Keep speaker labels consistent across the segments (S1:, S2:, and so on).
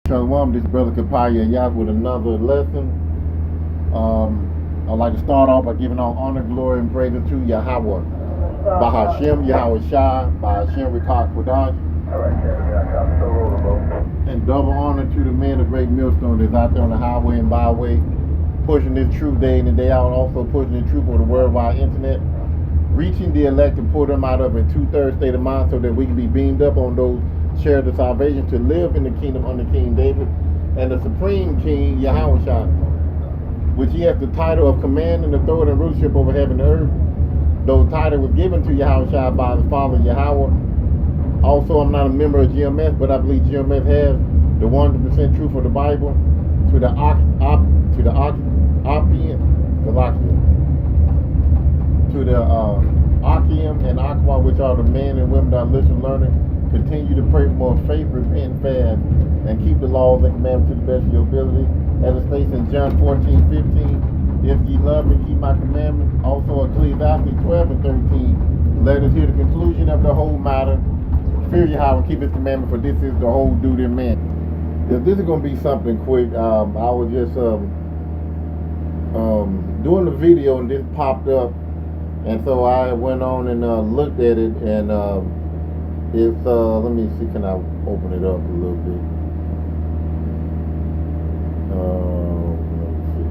S1: Shalom, this brother Kapaya Yat with another lesson. I'd like to start off by giving all honor, glory, and praise to Yahweh. Bahashem, Yahweh Shai, Bahashem Rikak Kodash. And double honor to the men of great millstone that's out there on the highway and byway, pushing this truth day in and day out, also pushing the truth on the worldwide internet, reaching the elect to pull them out of a 2/3 state of mind so that we can be beamed up on those share the salvation to live in the kingdom under King David and the supreme King Yahushua, which he has the title of command and authority and rulership over heaven and earth. Though title was given to Yahushua by the Father Yahweh. Also, I'm not a member of GMS, but I believe GMS has the 100% truth of the Bible to the Akim and Aqua, which are the men and women that are listening, learning. Continue to pray for more faith, repent, fast, and keep the laws and commandments to the best of your ability. As it states in John 14:15, if ye love me, keep my commandments. Also Ecclesiastes 12:13, let us hear the conclusion of the whole matter. Fear Yahweh and keep his commandment, for this is the whole duty of man. This is going to be something quick. I was just doing the video and this popped up, and so I went on and looked at it, and it's let me see, can I open it up a little bit? Let me see.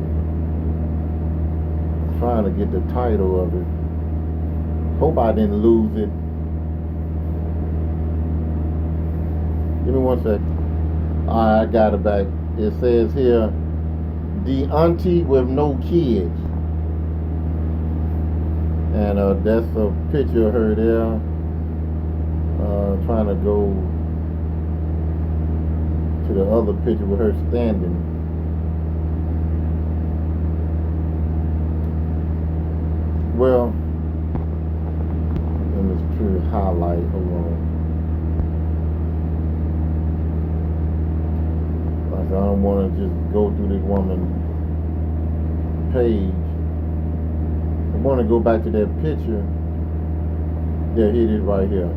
S1: I'm trying to get the title of it. Hope I didn't lose it. Give me 1 second. Alright, I got it back. It says here, the auntie with no kids. And that's a picture of her there. Trying to go to the other picture with her standing. Well, let me try to highlight. Hold on. Like I don't want to just go through this woman's page. I want to go back to that picture. Yeah, here it is right here.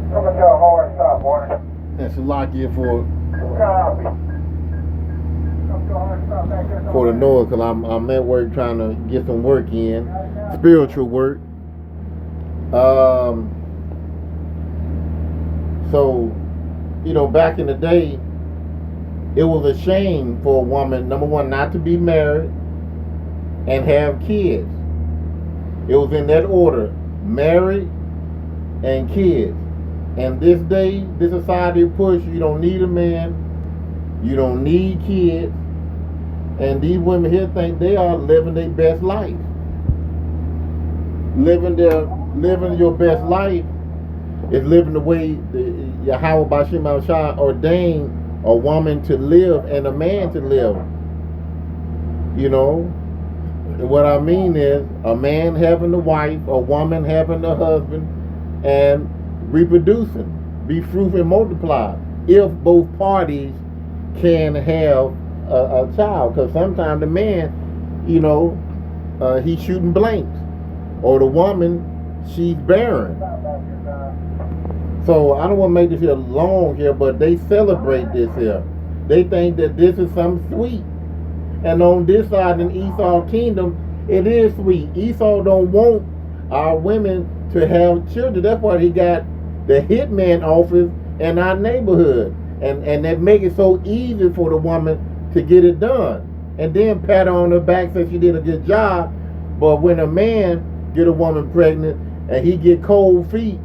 S2: Coming to a hard stop, Warner.
S1: That's a lock here for
S2: Copy. Come to a hard stop back there.
S1: the noise, because I'm at work trying to get some work in, spiritual work. So, back in the day, it was a shame for a woman, number one, not to be married and have kids. It was in that order: married and kids. And this day, this society push, you don't need a man, you don't need kids, and these women here think they are living their best life. Living your best life is living the way Yahweh Bashim Shah ordained a woman to live and a man to live. What I mean is a man having a wife, a woman having a husband, and reproducing, be fruitful and multiply, if both parties can have a child. Because sometimes the man, he's shooting blanks, or the woman, she's barren. So I don't want to make this here long here, but they celebrate this here. They think that this is something sweet. And on this side in Esau kingdom, it is sweet. Esau don't want our women to have children. That's why he got the hitman office in our neighborhood. And that make it so easy for the woman to get it done. And then pat her on the back, say she did a good job. But when a man get a woman pregnant and he get cold feet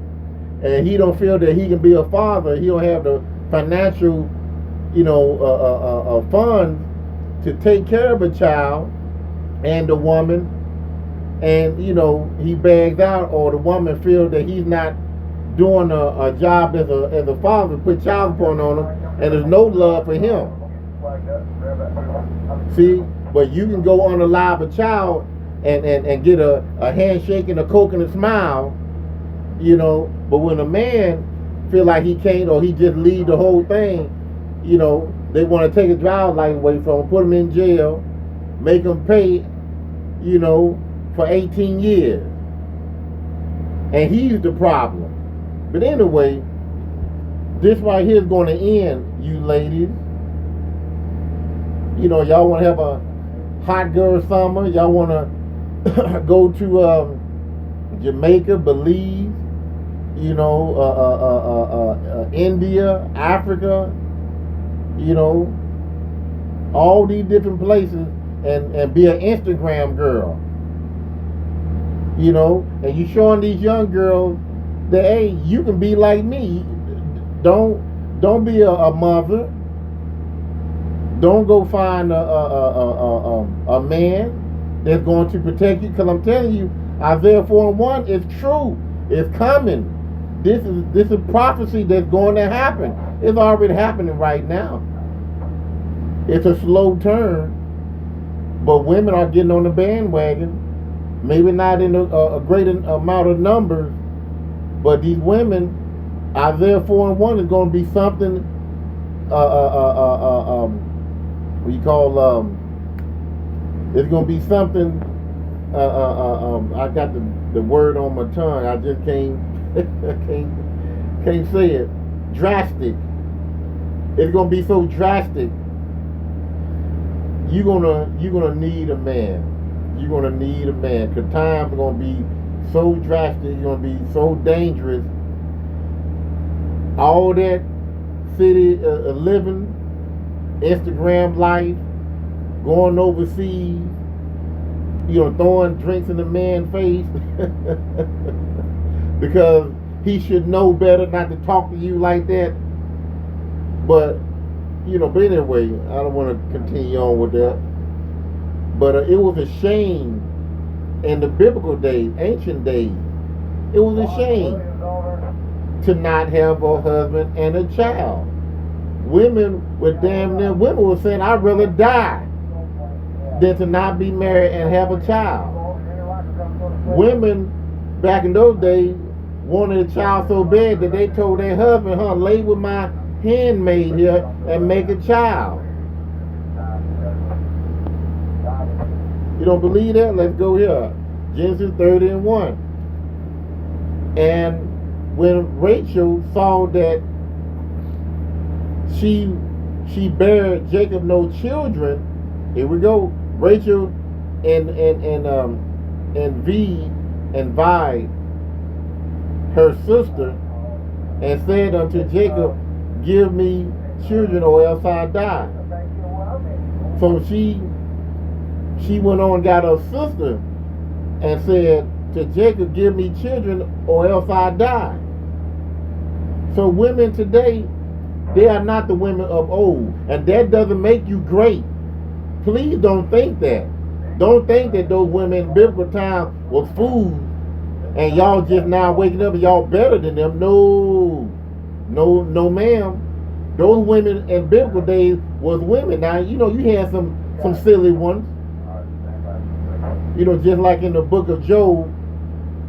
S1: and he don't feel that he can be a father, he don't have the financial, funds to take care of a child and the woman, and he bags out, or the woman feels that he's not doing a job as a father, put child support on him, and there's no love for him. See, but you can go unalive a child and get a handshake and a coke and a smile, but when a man feel like he can't, or he just leave the whole thing, they want to take his driver's license away from him, put him in jail, make him pay, for 18 years. And he's the problem. But anyway, this right here is going to end. you ladies. You know, y'all want to have a hot girl summer. Y'all want to go to Jamaica, Belize, you know, India, Africa, you know, all these different places, and be an Instagram girl, you know, and you showing these young girls that, hey, you can be like me. Don't be a mother. Don't go find a man that's going to protect you. Because I'm telling you, Isaiah 4:1 is true. It's coming. This is prophecy that's going to happen. It's already happening right now. It's a slow turn, but women are getting on the bandwagon. Maybe not in a great amount of numbers, but these women, Isaiah 4:1 is going to be something. What you call it's gonna be something. I got the word on my tongue. I just can't can't say it. Drastic. It's gonna be so drastic. You're gonna need a man. You're gonna need a man. 'Cause times are gonna be so drastic. It's gonna be so dangerous. All that city living, Instagram life, going overseas, you know, throwing drinks in the man's face because he should know better not to talk to you like that. But, you know, but anyway, I don't want to continue on with that. But it was a shame in the biblical days, ancient days. It was a shame to not have a husband and a child. Women were women were saying, I'd rather die than to not be married and have a child. Women back in those days wanted a child so bad that they told their husband, lay with my handmaid here and make a child. You don't believe that? Let's go here. Genesis 30:1. And when Rachel saw that she bare Jacob no children, here we go. Rachel envied her sister and said unto Jacob, give me children or else I die. So she went on and got her sister and said to Jacob, give me children or else I die. So women today, they are not the women of old. And that doesn't make you great. Please don't think that. Don't think that those women in biblical times were fools and y'all just now waking up and y'all better than them. No, ma'am. Those women in biblical days was women. Now, you know, you had some silly ones. You know, just like in the book of Job,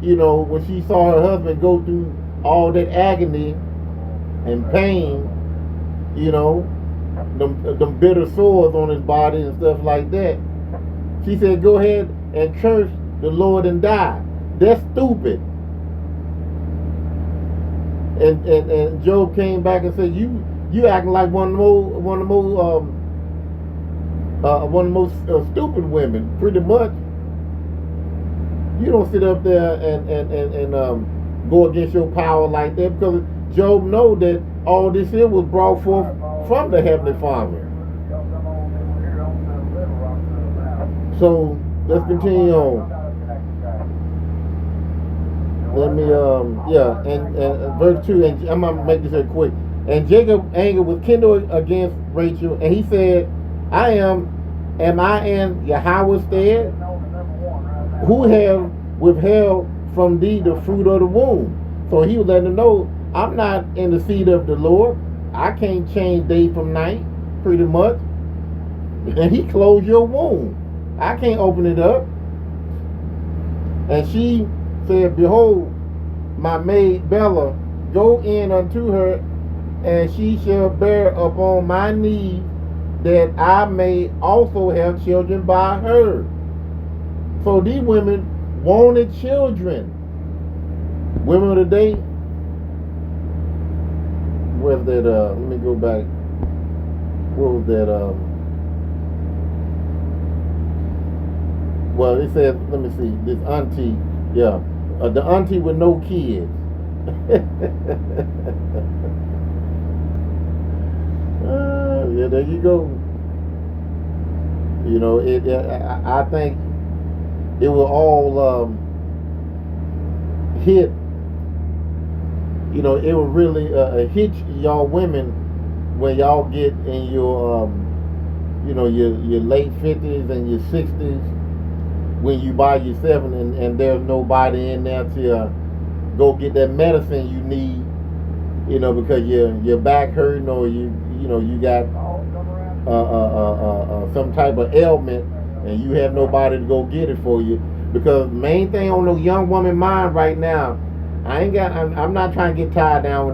S1: you know, when she saw her husband go through all that agony and pain, you know, them bitter sores on his body and stuff like that. She said, go ahead and curse the Lord and die. That's stupid. And Job came back and said, you acting like one of the most stupid women, pretty much. You don't sit up there and go against your power like that, because Job know that all this here was brought forth from the Heavenly Father. So let's continue on. Let me and verse 2, and I'm gonna make this here quick. And Jacob's anger was kindled against Rachel, and he said, am I in Yahweh's stead, who have withheld from thee the fruit of the womb? So he was letting her know, I'm not in the seed of the Lord. I can't change day from night, pretty much. And he closed your womb. I can't open it up. And she said, behold, my maid Bella, go in unto her, and she shall bear upon my knees, that I may also have children by her. So these women wanted children. Women of the day, where's that, let me go back. what was that? Well, it says, let me see, this auntie, yeah, the auntie with no kids. Yeah, there you go. You know, I think it will all hit. You know, it will really hit y'all women when y'all get in your, you know, your late 50s and your 60s, when you by yourself and there's nobody in there to go get that medicine you need, you know, because your back hurting, or you know you got some type of ailment, and you have nobody to go get it for you. Because main thing on the young woman mind right now, I'm not trying to get tied down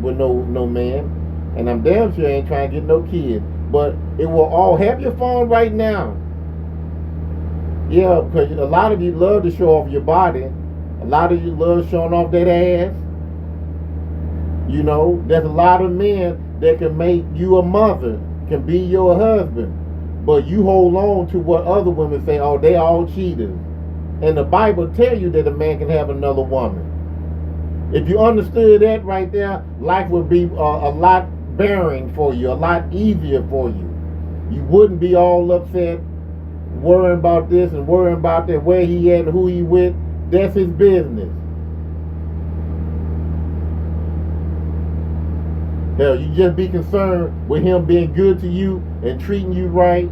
S1: with no man, and I'm damn sure ain't trying to get no kids. But it will all have your phone right now. Yeah, because a lot of you love to show off your body. A lot of you love showing off that ass. You know, there's a lot of men that can make you a mother, can be your husband, but you hold on to what other women say. Oh, they all cheaters. And the Bible tell you that a man can have another woman. If you understood that right there, life would be a lot bearing for you, a lot easier for you. You wouldn't be all upset, worrying about this and worrying about that, where he at and who he with. That's his business. Hell, you just be concerned with him being good to you and treating you right,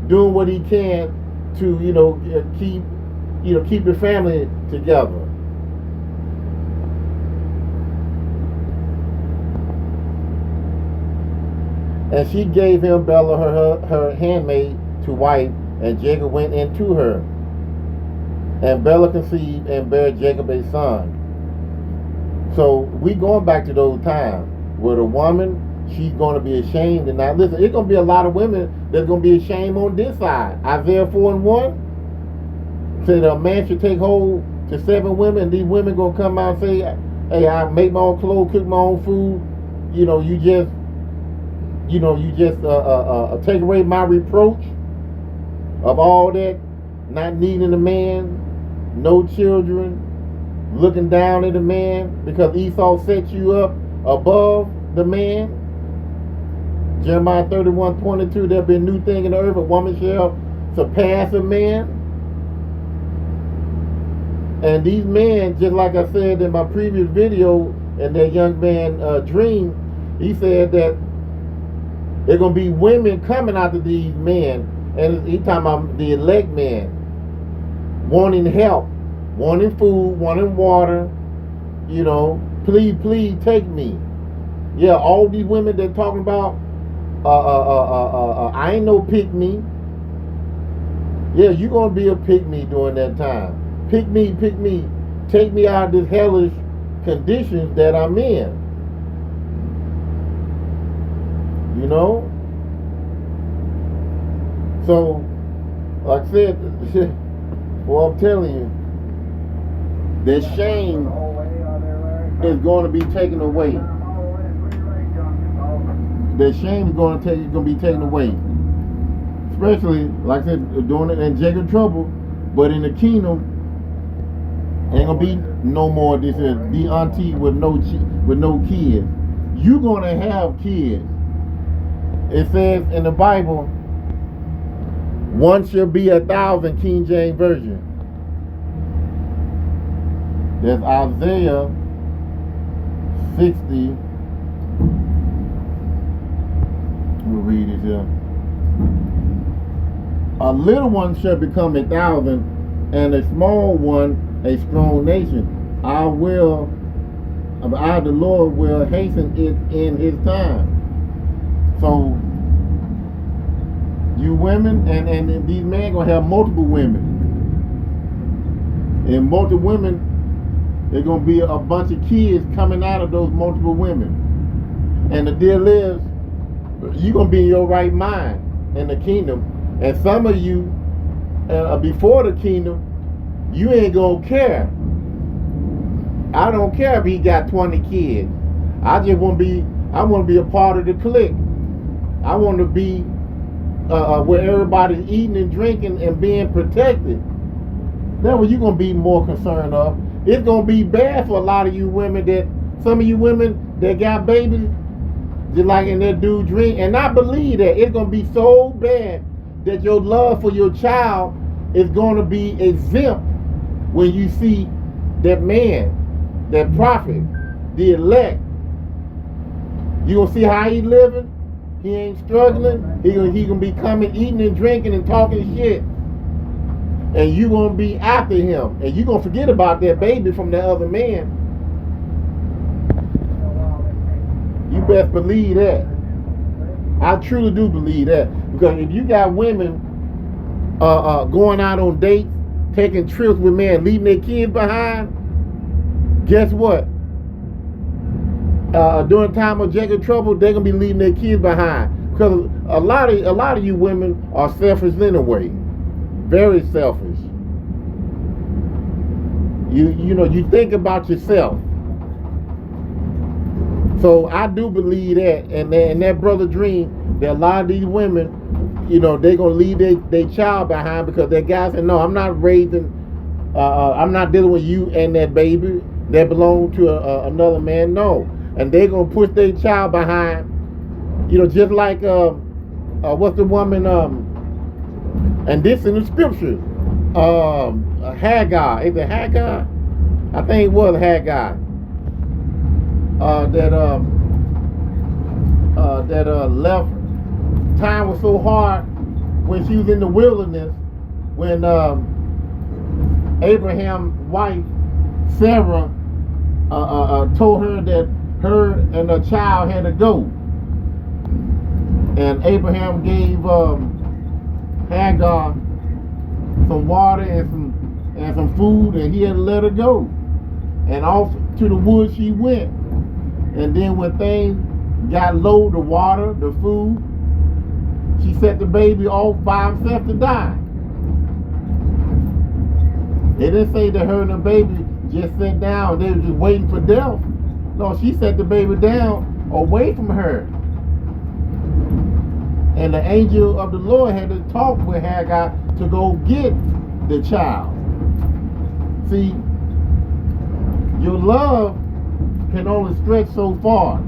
S1: doing what he can to, you know, keep the family together. And she gave him Bella, her handmaid, to wife, and Jacob went into her. And Bella conceived and bare Jacob a son. So we going back to those times where the woman, she's going to be ashamed. And now listen, it's going to be a lot of women that's going to be ashamed on this side. Isaiah 4:1 said a man should take hold to 7 women. And these women going to come out and say, hey, I make my own clothes, cook my own food. You know, you just take away my reproach of all that, not needing a man, no children, looking down at a man because Esau set you up above the man. Jeremiah 31:22, there'll be a new thing in the earth, a woman shall surpass a man. And these men, just like I said in my previous video, and that young man dream, he said that there's going to be women coming after these men, and he talking about the elect men, wanting help, wanting food, wanting water, you know, please take me. Yeah, all these women that talking about, I ain't no pick me. Yeah, you going to be a pick me during that time. Pick me, take me out of this hellish conditions that I'm in. You know? So, like I said, well, I'm telling you, the shame is going to be taken away. The shame is going to be taken away. Especially, like I said, doing it in Jacob trouble, but in the kingdom, ain't gonna be no more this is the auntie with no kids. You gonna have kids. It says in the Bible, one shall be 1,000, King James Version. There's Isaiah 60. We'll read it here. A little one shall become 1,000, and a small one a strong nation. I, the Lord, will hasten it in His time. So, you women, and these men gonna have multiple women. And multiple women, there's gonna be a bunch of kids coming out of those multiple women. And the deal is, you're gonna be in your right mind in the kingdom. And some of you, before the kingdom, you ain't gonna care. I don't care if he got 20 kids. I want to be a part of the clique. I want to be where everybody's eating and drinking and being protected. That's what you're going to be more concerned of. It's going to be bad for a lot of you women some of you women that got babies, just like in that dude drink. And I believe that it's going to be so bad that your love for your child is going to be exempt when you see that man, that prophet, the elect. You going to see how he living? He ain't struggling. He gonna be coming, eating and drinking and talking shit. And you gonna be after him. And you gonna forget about that baby from that other man. You best believe that. I truly do believe that. Because if you got women going out on dates, taking trips with men, leaving their kids behind, guess what? During time of Jacob trouble, they're gonna be leaving their kids behind. Because a lot of you women are selfish anyway. Very selfish. You think about yourself. So I do believe that, and that brother dream that a lot of these women, they're gonna leave their child behind because that guy said, no, I'm not dealing with you and that baby that belong to another man. No, and they're gonna push their child behind. Just like what's the woman? And this in the scripture, Hagar. Is it Hagar? I think it was Hagar. That left. Time was so hard when she was in the wilderness, when Abraham's wife Sarah told her that her and her child had to go, and Abraham gave Hagar some water and some food, and he had to let her go, and off to the woods she went. And then when things got low, the water, the food, she set the baby off by himself to die. They didn't say that her and the baby just sat down, they were just waiting for death. No, she set the baby down away from her. And the angel of the Lord had to talk with Hagar to go get the child. See, your love can only stretch so far.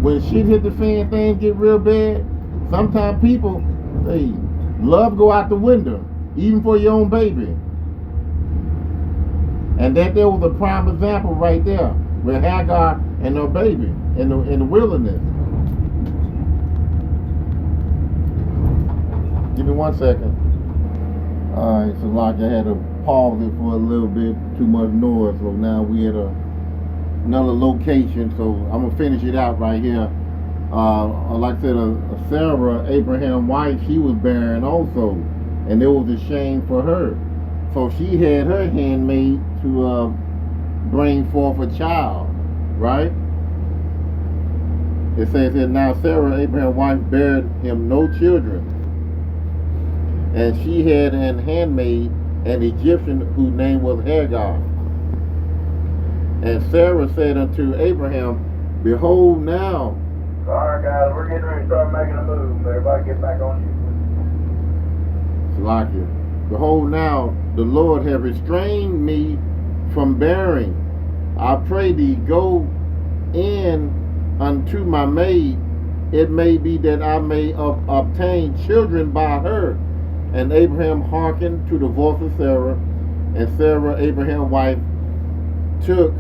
S1: When shit hit the fan, things get real bad. Sometimes people, love go out the window, even for your own baby. And that there was a prime example right there with Hagar and her baby in the wilderness. Give me 1 second. All right, so like I had to pause it for a little bit, too much noise. So now we at another location. So I'm gonna finish it out right here. Like I said, Sarah, Abraham's wife, she was barren also, and it was a shame for her. So she had her handmaid to bring forth a child, right? It says that now Sarah, Abraham's wife, bare him no children, and she had an handmaid, an Egyptian, whose name was Hagar. And Sarah said unto Abraham, behold now.
S2: All right, guys, we're getting ready to start making a move. Everybody get back on you.
S1: Salakia. Behold now, the Lord have restrained me from bearing. I pray thee, go in unto my maid. It may be that I may obtain children by her. And Abraham hearkened to the voice of Sarah, and Sarah, Abraham's wife, took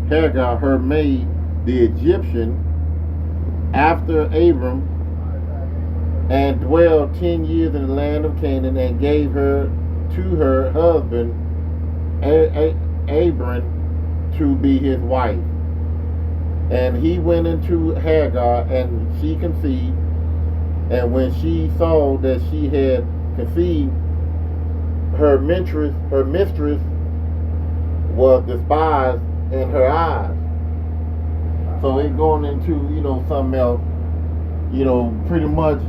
S1: Hagar, her maid, the Egyptian, after Abram, and dwelled 10 years in the land of Canaan, and gave her to her husband Abram to be his wife. And he went into Hagar, and she conceived. And when she saw that she had conceived, her mistress was despised in her eyes. So it going into something else. Pretty much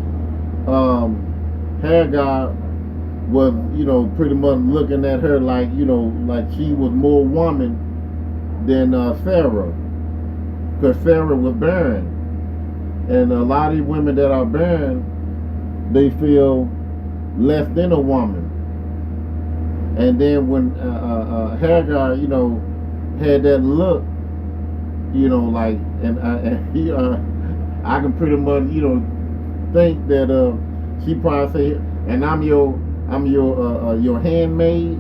S1: Hagar was pretty much looking at her like like she was more woman than Sarah. because Sarah was barren. And a lot of these women that are barren, they feel less than a woman. And then when Hagar, had that look, like, and he, I can pretty much, think that she probably say, and I'm your handmaid,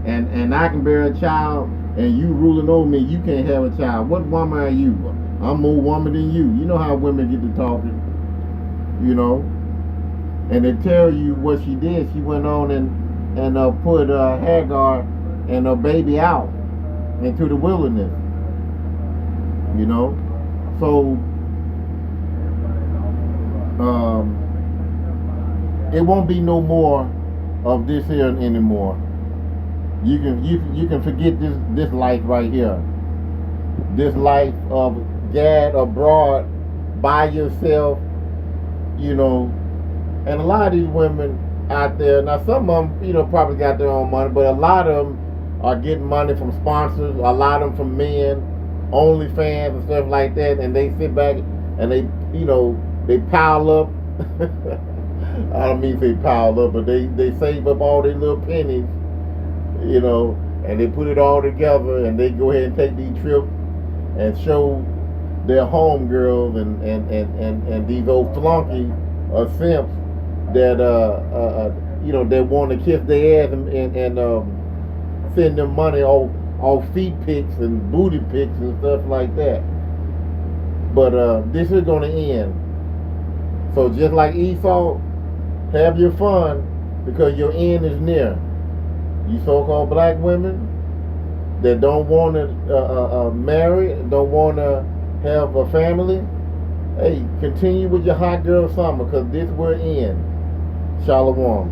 S1: and I can bear a child, and you ruling over me, you can't have a child. What woman are you? I'm more woman than you. You know how women get to talking, and they tell you what she did. She went on and put Hagar and her baby out into the wilderness. So it won't be no more of this here anymore. You can forget this life right here. This life of gad abroad by yourself, and a lot of these women out there, now some of them, probably got their own money, but a lot of them are getting money from sponsors, a lot of them from men, OnlyFans and stuff like that, and they sit back and they pile up. I don't mean to say pile up, but they save up all their little pennies, and they put it all together, and they go ahead and take these trips and show their homegirls and these old flunky simps that that want to kiss their ass and send them money all feet pics and booty pics and stuff like that. But this is gonna end. So just like Esau, have your fun because your end is near. You so-called black women that don't want to marry, don't want to have a family, hey, continue with your hot girl summer because this will end. Shalom.